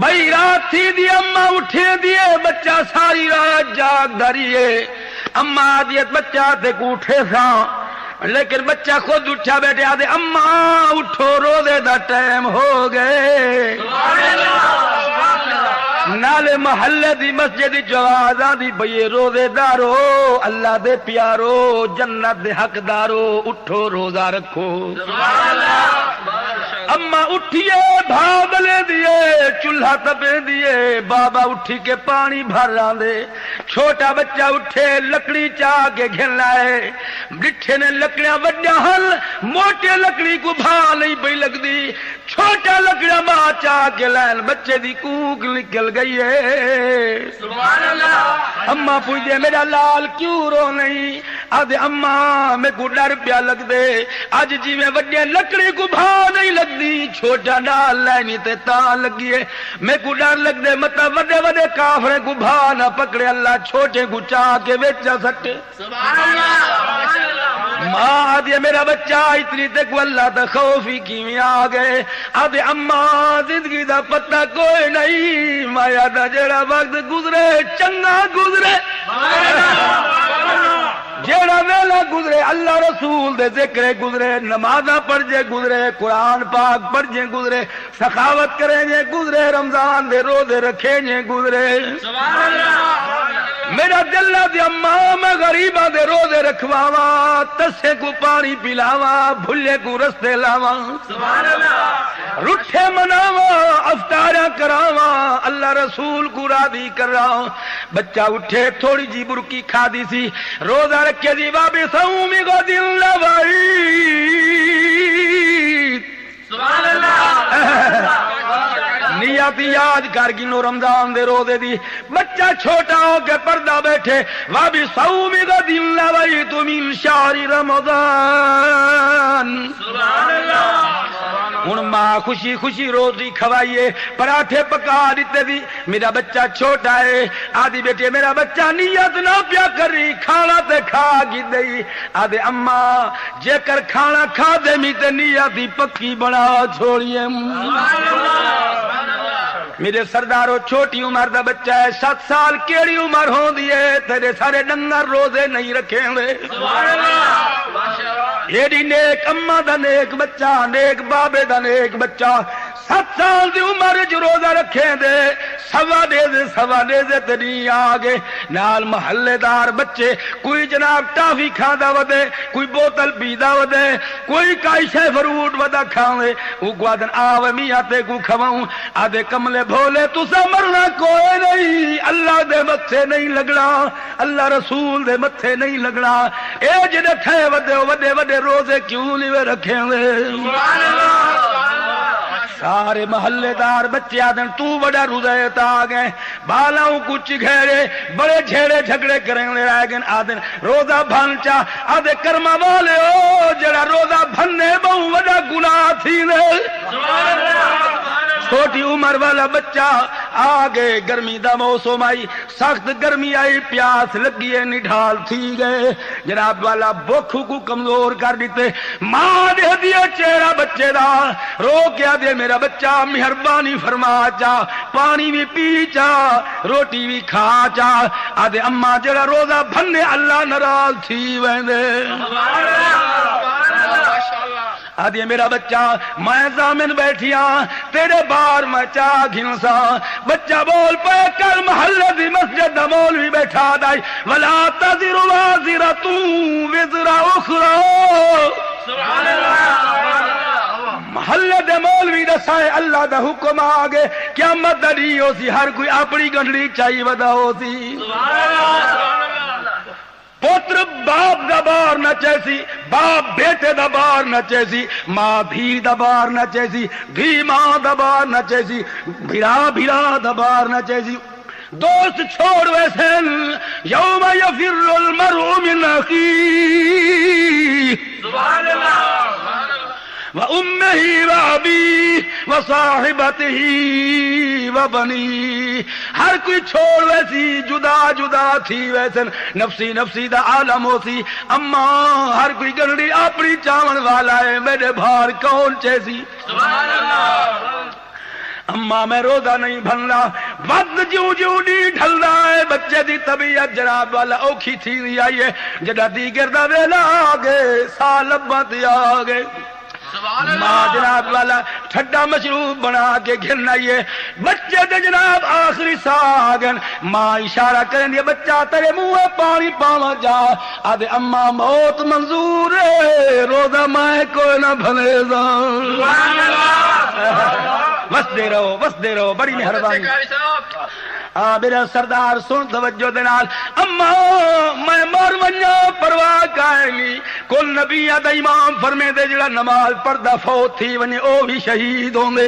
بھائی رات تھی دی اما اٹھے دیے بچہ ساری رات جاگ دریے اما آدیت بچہ تے کوٹھے سا لیکن بچہ خود اٹھا بیٹھے آدھے اما اٹھو روزے دا ٹائم ہو گئے نالے محلے دی مسجد جوازاں دی بھئی روزے دارو اللہ دے پیارو جنت دے حقدارو اٹھو روزہ رکھو اما اٹھیے بھاگ لے دیے چولہا تپے دیے بابا اٹھی کے پانی بھر رہا دے چھوٹا بچہ اٹھے لکڑی چاہ کے گھن لائے بٹھے نے لکڑیاں وڈیا ہل موٹے لکڑی کو بھا نہیں پئی لگ دی چھوٹا لکڑیاں ماں چاہ کے لائن بچے دی کوک نکل گئی ہے سبحان اللہ اما پوچھے میرا لال کیوں رو نہیں آدھے اما میں کو ڈر پیا لگ دے آج جی میں وڈیا لکڑی کو بھا نہیں لگ دی چھوٹا ڈال لینی تے تا لگی ہے میں کو ڈر لگ دے مطلب وڈے وڈے کافرے کو بھا نہ پکڑے اللہ چھوٹے کو چاہ کے بیچا سٹے سبحان اللہ ماں آدھے میرا بچہ اتنی تک اللہ تا خوفی کیویں آ گئے آدھے اما زندگی دا پتہ کوئی نہیں مایا دا جڑا وقت گزرے چنگا گزرے جیڑا ویلا گزرے اللہ رسول دے ذکر گزرے نمازاں پڑھ جے گزرے قرآن پاک پڑھ جے گزرے سخاوت کریں جے گزرے رمضان دے روزے رکھیں جے گزرے سبحان اللہ میرا دل دی اما میں غریباں دے روزے رکھواواں تسے کو پانی پلاواں بھلے کو رستے لاواں سبحان اللہ رٹھے مناواں افطاراں کراواں اللہ رسول کو راضی کراواں بچہ اٹھے تھوڑی جی برکی کھا دی سی روزہ رکھے دی بابی صومی غد الوعید سبحان اللہ نیت یاد کر گنو رمضان دے روزے دی بچہ چھوٹا ہو کے پردہ بیٹھے وابی صوم غد الوعید من شہر رمضان سبحان اللہ ہن ماں خوشی خوشی روزی کھوائیے پراٹھے پکا دیتے دی میرا بچہ چھوٹا ہے آدھی بیٹے میرا بچہ نیت نہ پیا کری کھانا تے کھا گی دئی آدھے اما جے کر کھانا کھا دے می تے نیت ہی پکی بنا چھوڑیے میرے سردارو چھوٹی عمر دا بچہ ہے 7 سال کیڑی عمر ہو دیئے تیرے سارے ڈنگر روزے نہیں رکھیں گے سبحان اللہ ایڈی نیک اما دا نیک بچہ نیک بابے دا نیک بچہ 7 سال دی عمر جو روزہ رکھیں دے سوا دے تے نہیں آگے نال محلے دار بچے کوئی جناب ٹافی کھادا ودے کوئی بوتل پیدا ودے کوئی کائی شے فروٹ ودا کھاوے او گوادن آوے میاں تے کو کھواؤں آدھے کملے بھولے تسا مرنا کوئی نہیں اللہ دے متھے نہیں لگنا اللہ رسول دے متھے نہیں لگنا اے جڑے تھے وڈے وڈے روزے کیوں نہیں رکھے ہوئے سبحان اللہ سارے محلے دار بچے آدھن تو بڑا روزے تا گئے بالاؤں کچھ گھیرے بڑے جھیڑے جھگڑے کریں لے رہ گئے آدھن روزہ بھانچا آدھے کرما والے او جڑا روزہ بھننے بہو بڑا گناہ تھی نے سبحان اللہ چھوٹی عمر والا بچہ آگے گرمی دا موسم آئی سخت گرمی آئی پیاس لگی ہے نڈھال تھی گئے جناب والا بھوک کو کمزور کر دیتے ماں دے دیا چہرہ بچے دا رو کیا دے میرا بچہ مہربانی فرما چا پانی بھی پی چا روٹی بھی کھا چا آدھے اما جڑا روزہ بھنے اللہ ناراض تھی ویندے آدھے میرا بچہ میں زامن بیٹھیا تیرے بار میں چاہ گھنسا بچہ بول پہ کر محلے دی مسجد دا مولوی بیٹھا دائی ولا تزر وازرۃ وزر اخری سبحان اللہ محلے دے مولوی دسائے اللہ دا حکم آگے قیامت دری ہو سی ہر کوئی اپنی گنڈلی چاہی ودا ہو سی سبحان اللہ پوتر باپ دا بار نہ چیسی باپ بیٹے دا بار نہ چیسی ماں بھی دا بار نہ چیسی بھی ماں دا بار نہ چیسی بھرا دا بار نہ چیسی دوست چھوڑ ویسے یوم یفر المرء من اخیہ سبحان اللہ وَأُمِّهِ وَأَبِيهِ وَصَاحِبَتِهِ وَبَنِيهِ ہر کوئی چھوڑ ویسی جدا جدا تھی ویسن نفسی نفسی دا عالم ہو سی اما ہر کوئی گنڈی اپنی چاون والا ہے میرے بھار کون چیسی سبحان اللہ اما میں روزہ نہیں بھلنا وقت جیوں جیوں نہیں ڈھلدا ہے بچے دی طبیعت جناب والا اوکھی تھی آئی ہے جڑا دیگر دا ویلا آ گئے سال لباں تے آ گئے ماں جناب والا ٹھڈا مشروب بنا کے گھرنا یہ بچے دے جناب آخری سا گن ماں اشارہ کریں دیا بچہ تیرے منہ پانی پاوا جا آدھے اما موت منظور ہے روزہ میں کوئی نہ بھلے دا وسدے رہو بڑی مہربانی میرا سردار سن توجہ دے نال اما میں مر ونجا پرواہ کائے نہیں کل نبی دا امام فرمے دے جڑا نماز پڑھدا فوت تھی ونے او بھی شہید ہوندے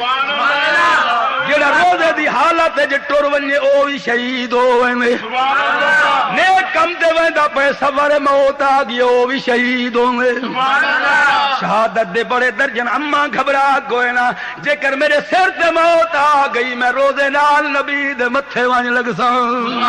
جڑا روزے دی حالت وچ ٹر ونجے او بھی شہید ہوندے نیک کم تے ویندا پے سوار موت آ گئی او بھی شہید ہوندے شہادت دے بڑے درجن اما گھبرا کوئی نہ جے کر میرے سر تے موت آ گئی میں روزے نال نبی دے متھے وان لگ سان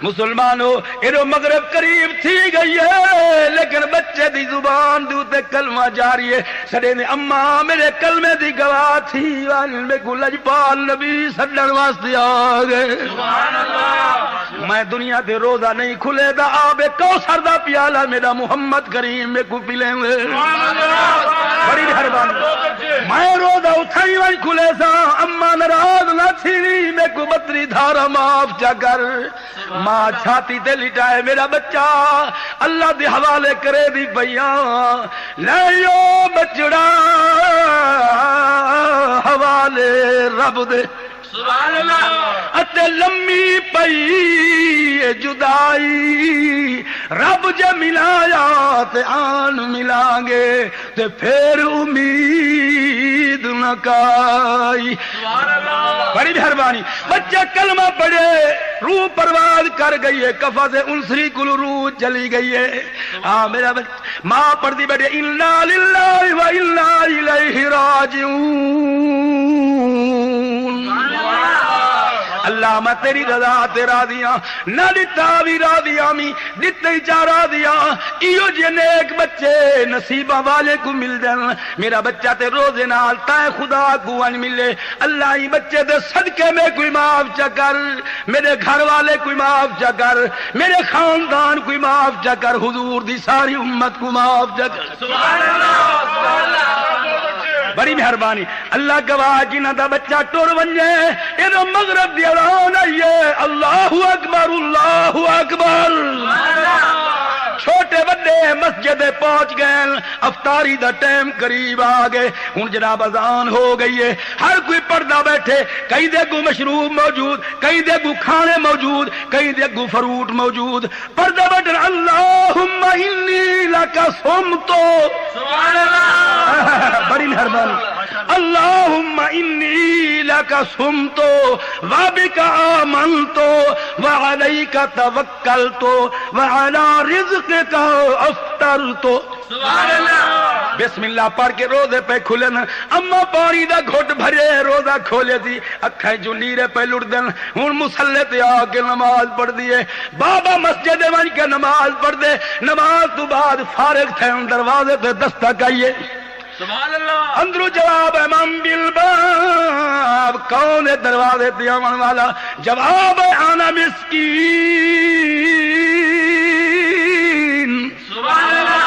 مسلمانوں ایرو مغرب قریب تھی گئی ہے لیکن بچے دی زبان دوتے کلمہ جاری ہے سڑے نے اما میرے کلمے دی گواہ تھی وان میں کو لجپال نبی سڈن واسطے آ گئے میں دنیا دے روزہ نہیں کھلے دا آب کوثر دا پیالہ میرا محمد کریم میں کو پلیں گے بڑی مہربانی میں روزہ اٹھائی وان کھلے سا اما ناراض نہ تھی میں کو بطری دھارا معاف جا کر ماں چھاتی تے لٹائے میرا بچہ اللہ دے حوالے کرے دی پیا لے بچڑا حوالے رب دے سبحان اللہ اتے لمبی پئی جدائی رب جے ملایا تے آن ملان گے تے پھر امید نہ کائی سبحان اللہ بڑی مہربانی بچہ کلمہ پڑھے روح پرواز کر گئی ہے کفا سے انسری کل روح چلی گئی ہے میرا ماں پڑھتی بیٹھے انا للہ و انا الیہ راجعون اللہ میں تیری رضا تے راضیاں نہ دتا بھی راضیاں می دتے چارا دیا ایو جے نیک بچے نصیبہ والے کو مل جان میرا بچہ تے روزے نال تے خدا کو ان ملے اللہ ہی بچے دے صدقے میں کوئی معاف چا کر میرے گھر والے کوئی معاف چا کر میرے خاندان کوئی معاف چا کر حضور دی ساری امت کو معاف چا کر سبحان اللہ سبحان اللہ بڑی مہربانی اللہ گواہ جنہ دا بچہ ٹر ونجے ایدو مغرب دی اذان آئیے اللہ اکبر اللہ اکبر چھوٹے بڑے مسجد پہنچ گئے افطاری دا ٹائم قریب آ گئے ہن جناب اذان ہو گئی ہے ہر کوئی پردہ بیٹھے کئی دے گو مشروب موجود کئی دے گو کھانے موجود کئی دے گو فروٹ موجود پردہ بیٹھے اللہم انی لکا صمتو سبحان اللہ بڑی مہربانی اللہم انی لکا صمتو وبک آمنتو وعلیک توکلتو وعلی رزقک افطرتو سبحان اللہ بسم اللہ پڑھ کے روزے پہ کھلن اما پانی دا گھٹ بھرے روزہ کھولے تھی اکھیں جو نیرے پہ لڑ دن ہن مصلی تے آ کے نماز پڑھ دیے بابا مسجد ون کے نماز پڑھ دے نماز تو بعد فارغ تھے دروازے تے دستک آئیے سبحان اللہ اندرو جواب امام بالباب کون ہے دروازے تے آون والا جواب انا مسکین سبحان اللہ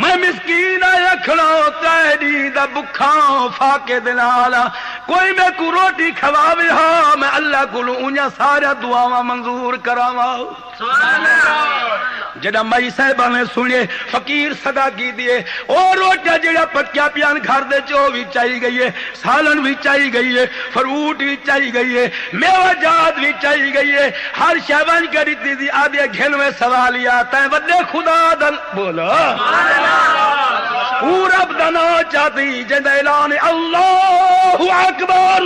میں مسکین آیا کھڑا تیری دا بکھاں فاقے دلالا کوئی میں کو روٹی کھواوے ہاں میں اللہ کو انہاں سارا دعاواں منظور کراواں سبحان اللہ جڑا مائی صاحبہ نے سنے فقیر صدا کی دیے او روٹا جڑا پکیا پیان گھر دے چو بھی چاہی گئی ہے سالن بھی چاہی گئی ہے فروٹ بھی چاہی گئی ہے میوہ جات بھی چاہی گئی ہے ہر شہبان کری تیزی آدھے گھن میں سوالیات ہیں ودے خدا دل بولا رب دنا چاہتی جد اعلان اللہ اکبر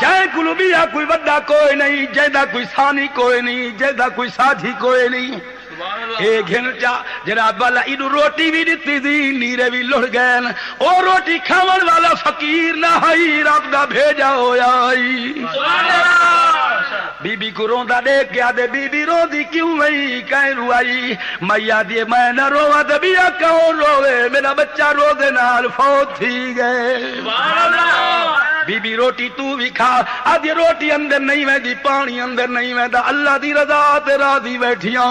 جائے کلوبیا کوئی وڈا کوئی نہیں جیدہ کوئی ثانی کوئی نہیں جیدہ کوئی ساتھی کوئی نہیں ایک گھن چا جناب والا ایڈو روٹی بھی دیتی دی نیرے بھی لڑ گئے او روٹی کھاون والا فقیر نہ ہائی رب دا بھیجا ہویا بی بی کو روندا دیکھ گیا دے بی بی رو دی کیوں نہیں کہیں روائی میا دی میں نہ روا تے بیا کون روے میرا بچہ رو دے نال فوت تھی گئے سبحان اللہ بی بی روٹی تو بھی کھا آدھی روٹی اندر نہیں ویندی پانی اندر نہیں ویندا اللہ دی رضا تے راضی بیٹھیاں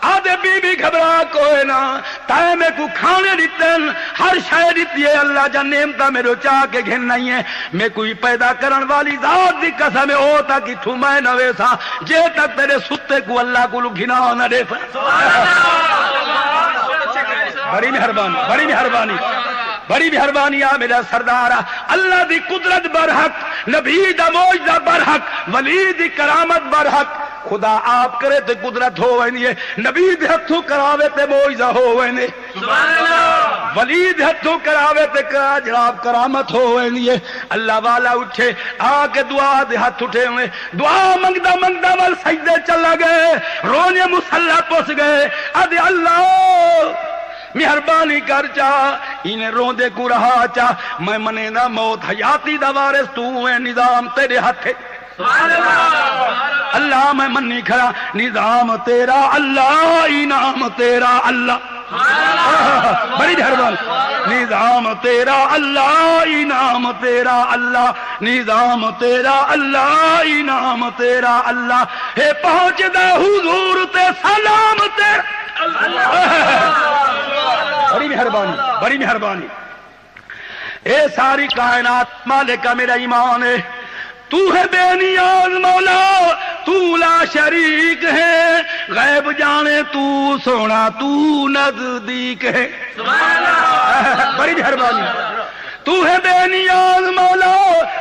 آدھے بی بی گھبرا کوئی نہ تائے میں کو کھانے دیتن ہر شے دیتی ہے اللہ جا نعمتہ میرے چاہ کے گھن نہیں ہے میں کوئی پیدا کرن والی ذات دی قسم ہے ہوتا کہ تو میں نہ ویسا جے تک تیرے ستے کو اللہ کو گھنا نہ دے بڑی مہربانی بڑی مہربانی بڑی مہربانی آ میرا سردارا اللہ دی قدرت برحق نبی دا معجزہ برحق ولی دی کرامت برحق خدا آپ کرے تے قدرت ہو وینی ہے نبی دے ہتھوں کراوے تے معجزہ ہو وینے سبحان اللہ ولی دے ہتھوں کراوے تے جناب کرامت ہو وینی ہے اللہ والا اٹھے آ کے دعا دے ہاتھ اٹھے ہوئے دعا منگدا منگدا ول سجدے چلا گئے رونے مصلی پس گئے ادے اللہ مہربانی کر چا انہیں روندے کو رہا چا میں منے دا موت حیاتی دا وارث تو ہے نظام تیرے ہاتھ اللہ میں منی کھڑا نظام تیرا اللہ انعام تیرا اللہ بڑی مہربانی نظام تیرا اللہ انعام تیرا اللہ نظام تیرا اللہ انعام تیرا اللہ ہے پہنچ دے حضور تے سلام تیرا بڑی مہربانی بڑی مہربانی اے ساری کائنات مالک میرا ایمان ہے تو ہے بے نیاز مولا تو لا شریک ہے غیب جانے تو سونا تو نزدیک ہے بڑی مہربانی تو ہے بے نیاز مولا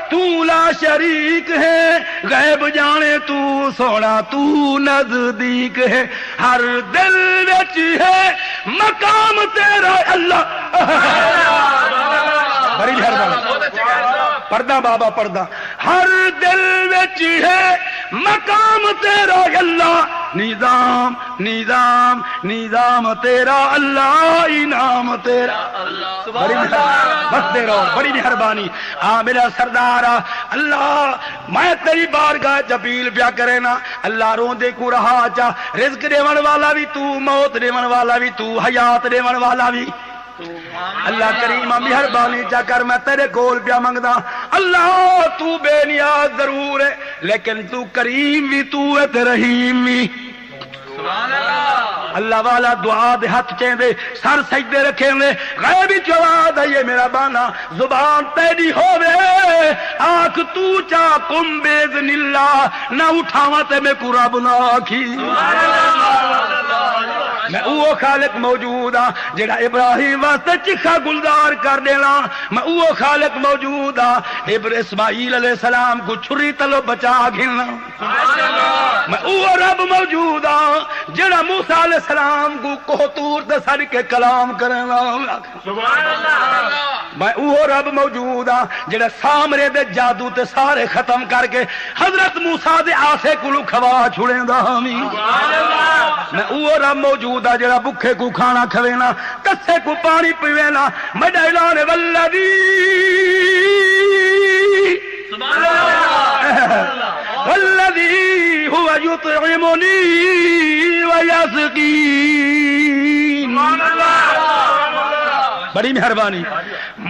تو لا شریک ہے غیب جانے تو سونا تو نزدیک ہے ہر دل وچ ہے مقام تیرا اللہ بڑی مہربانی پردہ بابا پردہ ہر دل وچ ہے مقام تیرا اللہ نظام نظام نظام تیرا اللہ انعام تیرا بڑی بس دے رہو بڑی مہربانی آ میرا سردارا اللہ میں تیری بارگاہ اپیل پیا کرے نا اللہ روندے کو رہا چا رزق دیون والا بھی تو موت دیون والا بھی تو حیات دیون والا بھی اللہ کریم مہربانی چا کر میں تیرے کول پیا منگدا اللہ تو بے نیاز ضرور ہے لیکن تو کریم بھی تو ہے تے رحیم بھی اللہ والا دعا دے ہاتھ چیندے سر سجدے رکھے ہوئے غیبی جواب ہے میرا بانا زبان تیری ہوئے آنکھ تو چا کم بیذن اللہ نہ اٹھاواں تے میں کو رب نہ آکھی میں اوہ خالق موجود ہاں جڑا ابراہیم واسطے چکھا گلدار کر دینا میں اوہ خالق موجود ہاں اسماعیل علیہ السلام کو چھری تلو بچا گھلنا میں اوہ رب موجود ہاں جڑا موسیٰ علیہ السلام کو کوہ طور تے سڑ کے کلام کرنا میں اوہ رب موجود ہاں جڑا سامرے دے جادو تے سارے ختم کر کے حضرت موسیٰ دے آسے کو کھوا چھڑیں دا ہمیں میں اوہ رب موجود ہاں جڑا بکھے کو کھانا کھوینا کسے کو پانی پیوینا میں اعلان والذی والذی هو یطعمنی ویسقین بڑی مہربانی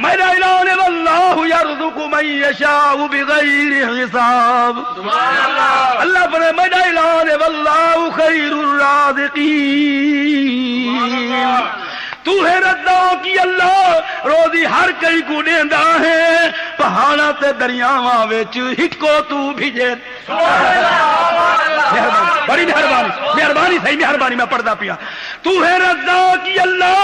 میرا اعلان واللہ یرزق من یشاء بغیر حساب اللہ فرمائے میرا اعلان واللہ خیر الرازقین تو ہے رداں کی اللہ روزی ہر کئی کو دیندا ہے پہاڑاں تے دریاواں وچ ہکو تو بھیجے بڑی مہربانی مہربانی صحیح مہربانی میں پڑھدا پیا تو ہے رداں کی اللہ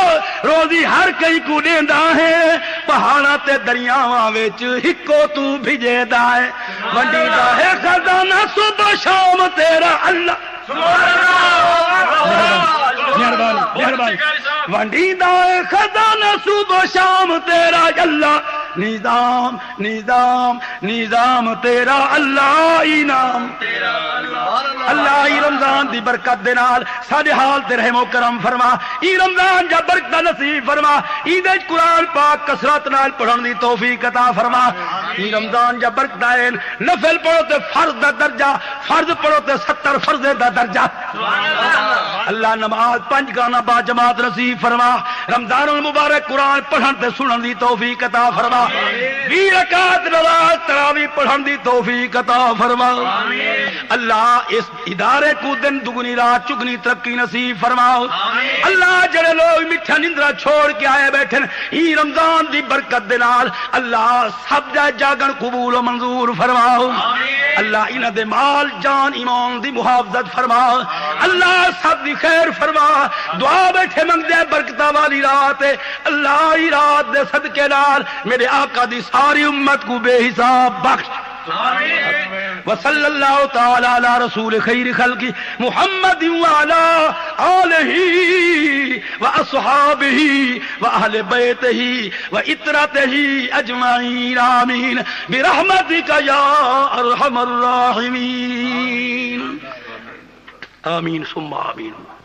روزی ہر کئی کو دیندا ہے پہاڑاں تے دریاواں وچ ہکو تو بھیجے دا ہے ونڈیدا ہے خزانہ صبح شام تیرا اللہ مہربانی مہربانی ونڈیدہ خزانہ صبح شام تیرا اللہ نظام نظام نظام تیرا اللہ انعام تیرا اللہ ای رمضان دی برکت دے نال ساڈے حال تے رحم و کرم فرما ای رمضان جا برکت نصیب فرما عید قرآن پاک کثرت نال پڑھن دی توفیق عطا فرما ای رمضان جا برکت ہے نفل پڑھو تے فرض دا درجہ فرض پڑھو تے 70 فرض دا درجہ اللہ نماز 5 گانا با جماعت نصیب فرما رمضان المبارک قرآن پڑھن تے سنن دی توفیق عطا فرما 20 رکعت نماز تراویح پڑھن دی توفیق عطا فرما اللہ اس ادارے کو دن دگنی رات چگنی ترقی نصیب فرماؤ اللہ جڑے لوگ میٹھا نندرا چھوڑ کے آئے بیٹھن ای رمضان دی برکت دے نال اللہ سب دا جاگن قبول و منظور فرماؤ اللہ انہاں دے مال جان ایمان دی محافظت فرما اللہ سب دی خیر فرما دعا بیٹھے منگ دے برکتہ والی رات اللہ ای رات دے صدقے نال میرے آقا دی ساری امت کو بے حساب بخش وصلی اللہ تعالی علی رسول خیر خلق محمد وعلی آلہ واصحابہ واہل بیتہ وعطرتہ اجمعین آمین برحمتک یا ارحم الراحمین آمین ثم آمین